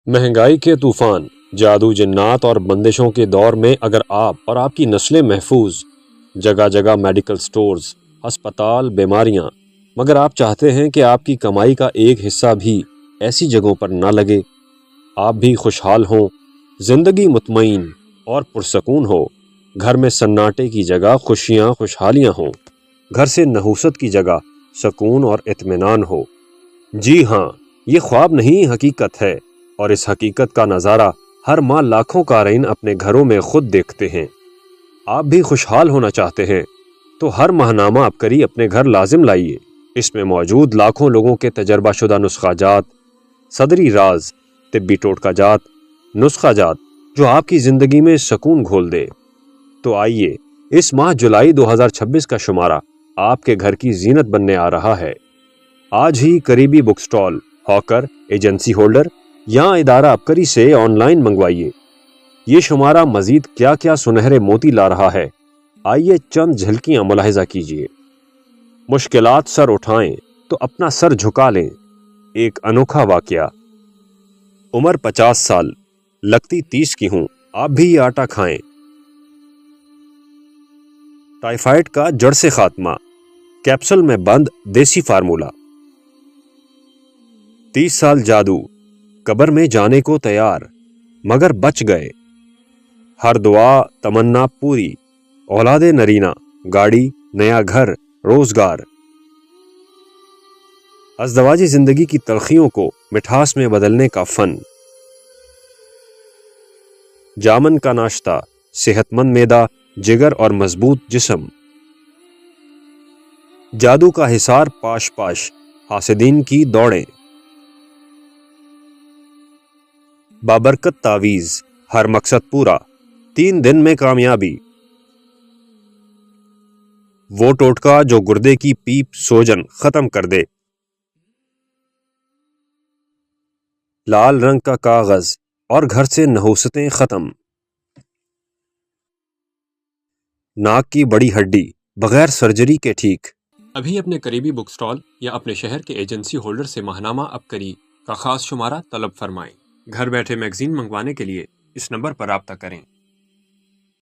महंगाई के तूफान, जादू, जिन्नात और बंदिशों के दौर में अगर आप और आपकी नस्लें महफूज, जगह जगह मेडिकल स्टोर्स, अस्पताल, बीमारियां, मगर आप चाहते हैं कि आपकी कमाई का एक हिस्सा भी ऐसी जगहों पर ना लगे, आप भी खुशहाल हों, जिंदगी मुतमईन और पुरसकून हो, घर में सन्नाटे की जगह खुशियां खुशहालियां हों, घर से नहूसत की जगह सुकून और इत्मीनान हो। जी हाँ, ये ख्वाब नहीं हकीकत है, और इस हकीकत का नज़ारा हर माह लाखों क़ारीन अपने घरों में खुद देखते हैं। आप भी खुशहाल होना चाहते हैं तो हर माहनामा अबकरी अपने घर लाजिम लाइए। इसमें मौजूद लाखों लोगों के तजर्बा शुदा नुस्खाजात, सदरी राज, तिब्बी टोटकाजात, नुस्खाजात जो आपकी ज़िंदगी में सुकून घोल दे। तो आइए, इस माह जुलाई 2026 का शुमारा आपके घर की जीनत बनने आ रहा है। आज ही करीबी book stall, hawker, agency holder या इदारा अबकरी से ऑनलाइन मंगवाइए। ये शुमारा मजीद क्या क्या सुनहरे मोती ला रहा है, आइए चंद झलकियां मुलाहिजा कीजिए। मुश्किलात सर उठाएं तो अपना सर झुका लें। एक अनोखा वाकया। उम्र 50 साल, लगती 30 की हूं, आप भी ये आटा खाएं। टाइफाइड का जड़ से खात्मा, कैप्सूल में बंद देसी फार्मूला। 30 साल जादू, कब्र में जाने को तैयार मगर बच गए। हर दुआ तमन्ना पूरी, औलादे नरीना, गाड़ी, नया घर, रोजगार। अज़दवाजी जिंदगी की तलखियों को मिठास में बदलने का फन। जामन का नाश्ता, सेहतमंद मैदा, जिगर और मजबूत जिस्म। जादू का हिसार पाश पाश, हासिदीन की दौड़ें। बाबरकत तावीज़, हर मकसद पूरा, 3 दिन में कामयाबी। वो टोटका जो गुर्दे की पीप सोजन खत्म कर दे। लाल रंग का कागज और घर से नहुसतें खत्म। नाक की बड़ी हड्डी, बगैर सर्जरी के ठीक। अभी अपने करीबी बुक स्टॉल या अपने शहर के एजेंसी होल्डर से माहनामा अबकरी का खास शुमारा तलब फरमाएं। घर बैठे मैगजीन मंगवाने के लिए इस नंबर पर राब्ता करें।